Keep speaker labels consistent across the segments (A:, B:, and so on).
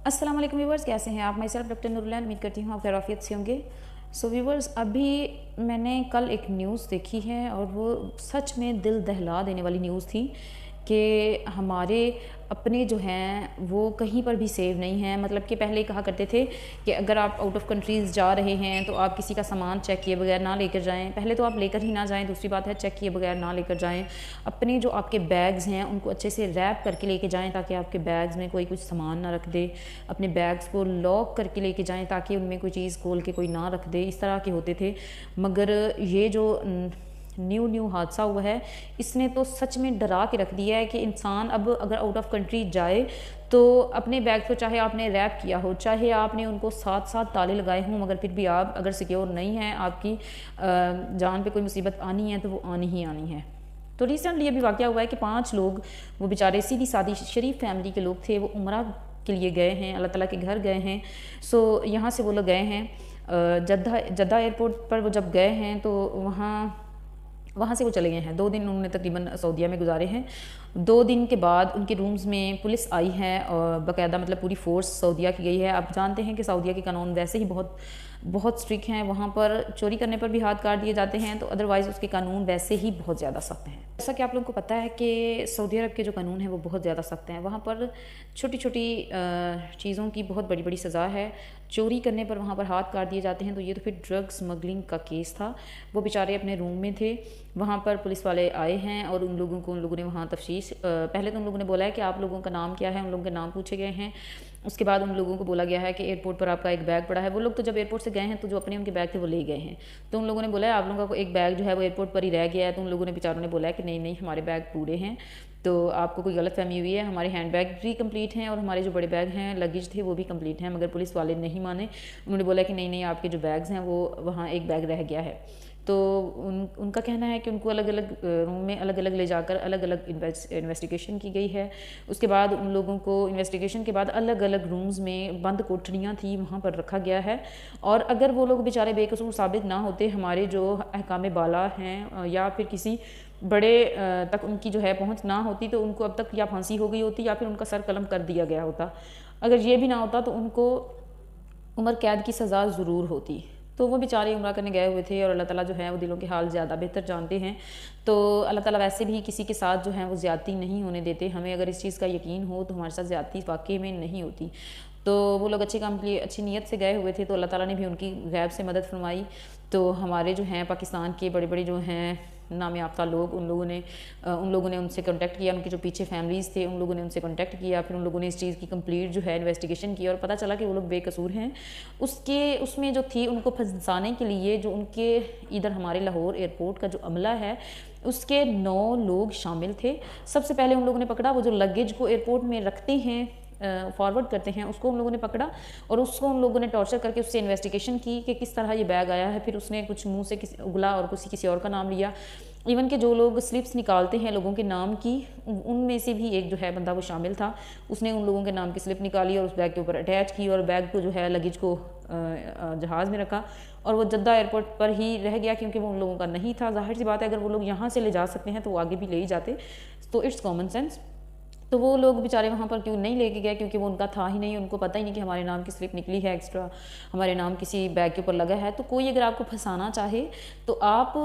A: अस्सलाम वालेकुम व्यूवर्स, कैसे हैं आप। माई सेल्फ डॉक्टर नूरुल्लाह, उम्मीद करती हूँ आप खैरियत से होंगे। सो व्यूवर्स, अभी मैंने कल एक न्यूज़ देखी है और वो सच में दिल दहला देने वाली न्यूज़ थी कि हमारे अपने जो हैं वो कहीं पर भी सेव नहीं हैं। मतलब कि पहले कहा करते थे कि अगर आप आउट ऑफ कंट्रीज़ जा रहे हैं तो आप किसी का सामान चेक किए बगैर ना लेकर जाएं। पहले तो आप लेकर ही ना जाएं, दूसरी बात है चेक किए बगैर ना लेकर जाएं। अपने जो आपके बैग्स हैं उनको अच्छे से रैप करके लेके जाएं ताकि आपके बैग्स में कोई कुछ सामान ना रख दे। अपने बैग्स को लॉक करके लेके जाएं ताकि उनमें कोई चीज़ खोल के कोई ना रख दे। इस तरह के होते थे, मगर ये जो न्यू हादसा हुआ है इसने तो सच में डरा के रख दिया है कि इंसान अब अगर आउट ऑफ कंट्री जाए तो अपने बैग को चाहे आपने रैप किया हो, चाहे आपने उनको साथ साथ ताले लगाए हों, मगर फिर भी आप अगर सिक्योर नहीं हैं, आपकी जान पे कोई मुसीबत आनी है तो वो आनी ही आनी है। तो रिसेंटली अभी वाक़या हुआ है कि 5 लोग, वो बेचारे सीधी सादी शरीफ फैमिली के लोग थे, वो उम्रा के लिए गए हैं, अल्लाह ताला के घर गए हैं। सो यहाँ से वो लोग गए हैं जद्दा एयरपोर्ट पर। वो जब गए हैं तो वहाँ से वो चले गए हैं। 2 दिन उन्होंने तकरीबन सऊदीया में गुजारे हैं। 2 दिन के बाद उनके रूम्स में पुलिस आई है और बाकायदा मतलब पूरी फोर्स सऊदीया की गई है। आप जानते हैं कि सऊदीया के कानून वैसे ही बहुत बहुत स्ट्रिक्ट हैं। वहाँ पर चोरी करने पर भी हाथ काट दिए जाते हैं, तो अदरवाइज़ उसके कानून वैसे ही बहुत ज़्यादा सख्त हैं। जैसा कि आप लोगों को पता है कि सऊदी अरब के जो कानून हैं वो बहुत ज़्यादा सख्त हैं। वहाँ पर छोटी छोटी चीज़ों की बहुत बड़ी बड़ी सज़ा है। चोरी करने पर वहाँ पर हाथ काट दिए जाते हैं। तो ये तो फिर ड्रग स्मगलिंग का केस था। वो बेचारे अपने रूम में थे, वहाँ पर पुलिस वाले आए हैं और उन लोगों ने वहाँ तफ्तीश, पहले तो उन लोगों ने बोला है कि आप लोगों का नाम क्या है, उन लोगों के नाम पूछे गए हैं। उसके बाद उन लोगों को बोला गया है कि एयरपोर्ट पर आपका एक बैग पड़ा है। वो लोग तो जब एयरपोर्ट से गए हैं तो जो अपने उनके बैग थे वो ले गए हैं। तो उन लोगों ने बोला है आप लोगों का एक बैग जो है वो एयरपोर्ट पर ही रह गया है। तो उन लोगों ने बेचारों ने बोला है कि नहीं नहीं, हमारे बैग पूरे हैं, तो आपको कोई गलत फहमी हुई है। हमारे हैंड बैग भी कंप्लीट हैं और हमारे जो बड़े बैग हैं, लगेज थे, वो भी कंप्लीट हैं। मगर पुलिस वाले नहीं माने। उन्होंने बोला कि नहीं नहीं, आपके जो बैग्स हैं वो वहाँ एक बैग रह गया है। तो उनका कहना है कि उनको अलग अलग रूम में अलग अलग ले जाकर अलग अलग इन्वेस्टिगेशन की गई है। उसके बाद उन लोगों को इन्वेस्टिगेशन के बाद अलग अलग रूम्स में बंद कोठरियाँ थी, वहाँ पर रखा गया है। और अगर वो लोग बेचारे बेकसूर साबित ना होते, हमारे जो अहकाम बाला हैं या फिर किसी बड़े तक उनकी जो है पहुँच ना होती, तो उनको अब तक या फांसी हो गई होती या फिर उनका सर कलम कर दिया गया होता। अगर ये भी ना होता तो उनको उम्र कैद की सज़ा ज़रूर होती। तो वो बेचारे उम्रा करने गए हुए थे और अल्लाह ताला जो है वो दिलों के हाल ज़्यादा बेहतर जानते हैं। तो अल्लाह ताला वैसे भी किसी के साथ जो है वो ज़्यादती नहीं होने देते। हमें अगर इस चीज़ का यकीन हो तो हमारे साथ ज़्यादती वाकई में नहीं होती। तो वो लोग अच्छे काम के लिए अच्छी नीयत से गए हुए थे, तो अल्लाह ताला ने भी उनकी गैब से मदद फरमाई। तो हमारे जो हैं पाकिस्तान के बड़े बड़े जो हैं नाम याफ्ता लोग, उन लोगों ने उनसे कांटेक्ट किया। उनके जो पीछे फैमिलीज़ थे उन लोगों ने उनसे कांटेक्ट किया। फिर उन लोगों ने इस चीज़ की कंप्लीट जो है इन्वेस्टिगेशन की और पता चला कि वो लोग बेकसूर हैं। उसमें जो थी उनको फंसाने के लिए जो उनके इधर हमारे लाहौर एयरपोर्ट का जो अमला है उसके 9 लोग शामिल थे। सबसे पहले उन लोगों ने पकड़ा वो जो लगेज को एयरपोर्ट में रखते हैं, फॉरवर्ड करते हैं, उसको उन लोगों ने पकड़ा और उसको उन लोगों ने टॉर्चर करके उससे इन्वेस्टिगेशन की कि किस तरह ये बैग आया है। फिर उसने कुछ मुंह से उगला और किसी और का नाम लिया। इवन के जो लोग स्लिप्स निकालते हैं लोगों के नाम की, उनमें से भी एक जो है बंदा वो शामिल था। उसने उन लोगों के नाम की स्लिप निकाली और उस बैग के ऊपर अटैच की और बैग को जो है लगेज को जहाज़ में रखा और वो जद्दा एयरपोर्ट पर ही रह गया क्योंकि वो उन लोगों का नहीं था। जाहिर सी बात है अगर वो लोग यहाँ से ले जा सकते हैं तो वो आगे भी ले ही जाते। तो इट्स कॉमन सेंस। तो वो लोग बेचारे वहाँ पर क्यों नहीं लेके गए, क्योंकि वो उनका था ही नहीं। उनको पता ही नहीं कि हमारे नाम की स्लिप निकली है एक्स्ट्रा, हमारे नाम किसी बैग के ऊपर लगा है। तो कोई अगर आपको फंसाना चाहे तो आप,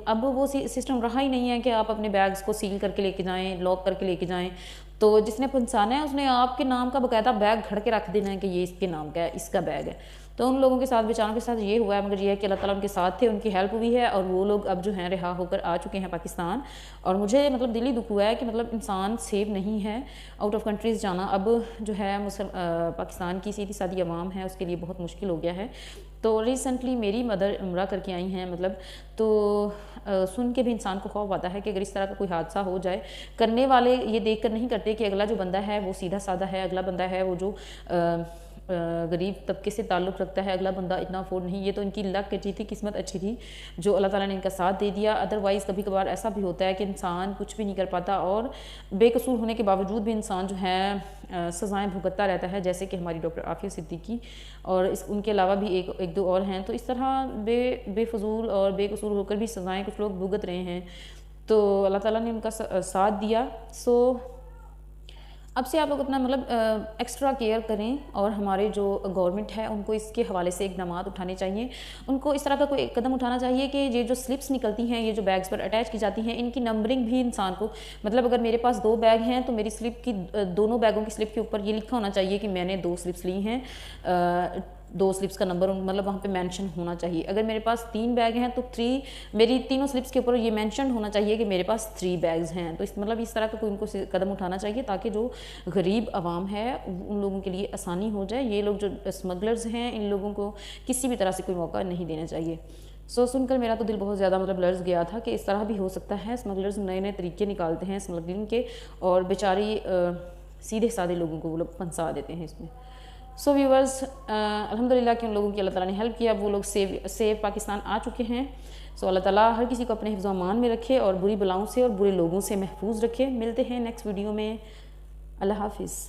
A: अब वो सिस्टम रहा ही नहीं है कि आप अपने बैग्स को सील करके लेके जाएं, लॉक करके लेके जाएं। तो जिसने फंसाना है उसने आपके नाम का बाकायदा बैग खड़ के रख देना है कि ये इसके नाम का है, इसका बैग है। तो उन लोगों के साथ, बेचारों के साथ ये हुआ है। मगर ये है कि अल्लाह ताला उनके साथ थे, उनकी हेल्प हुई है और वो लोग अब जो हैं रिहा होकर आ चुके हैं पाकिस्तान। और मुझे मतलब दिली दुख हुआ है कि मतलब इंसान सेफ नहीं है, आउट ऑफ कंट्रीज़ जाना अब जो है पाकिस्तान की सीधी सादी आवाम है उसके लिए बहुत मुश्किल हो गया है। तो रिसेंटली मेरी मदर उम्रा करके आई हैं, मतलब तो सुन के भी इंसान को खौफ आता है कि अगर इस तरह का कोई हादसा हो जाए। करने वाले ये देख कर नहीं करते कि अगला जो बंदा है वो सीधा साधा है, अगला बंदा है वो जो गरीब तबके से ताल्लुक़ रखता है, अगला बंदा इतना अफोर्ड नहीं। ये तो इनकी लक अच्छी थी, किस्मत अच्छी थी जो अल्लाह ताला ने इनका साथ दे दिया। अदरवाइज़ कभी कभार ऐसा भी होता है कि इंसान कुछ भी नहीं कर पाता और बेकसूर होने के बावजूद भी इंसान जो है सज़ाएँ भुगतता रहता है, जैसे कि हमारी डॉक्टर आफिया सिद्दीकी और उनके अलावा भी एक दो और हैं। तो इस तरह बेफजूल और बेकसूर होकर भी सज़ाएँ कुछ लोग भुगत रहे हैं। तो अल्लाह ताला ने उनका साथ दिया। सो اب سے آپ لوگ اپنا مطلب ایکسٹرا کیئر کریں، اور ہمارے جو گورنمنٹ ہے ان کو اس کے حوالے سے اقدامات اٹھانے چاہیے، ان کو اس طرح کا کوئی قدم اٹھانا چاہیے کہ یہ جو سلپس نکلتی ہیں، یہ جو بیگز پر اٹیچ کی جاتی ہیں، ان کی نمبرنگ بھی انسان کو، مطلب اگر میرے پاس 2 بیگ ہیں تو میری سلپ کی دونوں بیگوں کی سلپ کے اوپر یہ لکھا ہونا چاہیے کہ میں نے 2 سلپس لی ہیں، 2 سلپس کا نمبر مطلب وہاں پہ مینشن ہونا چاہیے۔ اگر میرے پاس 3 بیگ ہیں تو میری تینوں سلپس کے اوپر یہ مینشن ہونا چاہیے کہ میرے پاس 3 بیگز ہیں۔ تو مطلب اس طرح کا کوئی ان کو قدم اٹھانا چاہیے تاکہ جو غریب عوام ہے ان لوگوں کے لیے آسانی ہو جائے۔ یہ لوگ جو اسمگلرز ہیں ان لوگوں کو کسی بھی طرح سے کوئی موقع نہیں دینا چاہیے۔ سن کر میرا تو دل بہت زیادہ مطلب لرز گیا تھا کہ اس طرح بھی ہو سکتا ہے، اسمگلرز نئے نئے طریقے نکالتے ہیں اسمگلنگ کے، اور بیچاری سیدھے سادے لوگوں کو وہ لوگ پھنسا دیتے ہیں اس میں۔ ویورز، الحمدللہ کہ ان لوگوں کی اللہ تعالیٰ نے ہیلپ کیا، وہ لوگ سیو پاکستان آ چکے ہیں۔ اللہ تعالیٰ ہر کسی کو اپنے حفظ و امان میں رکھے اور بری بلاؤں سے اور برے لوگوں سے محفوظ رکھے۔ ملتے ہیں نیکسٹ ویڈیو میں، اللہ حافظ۔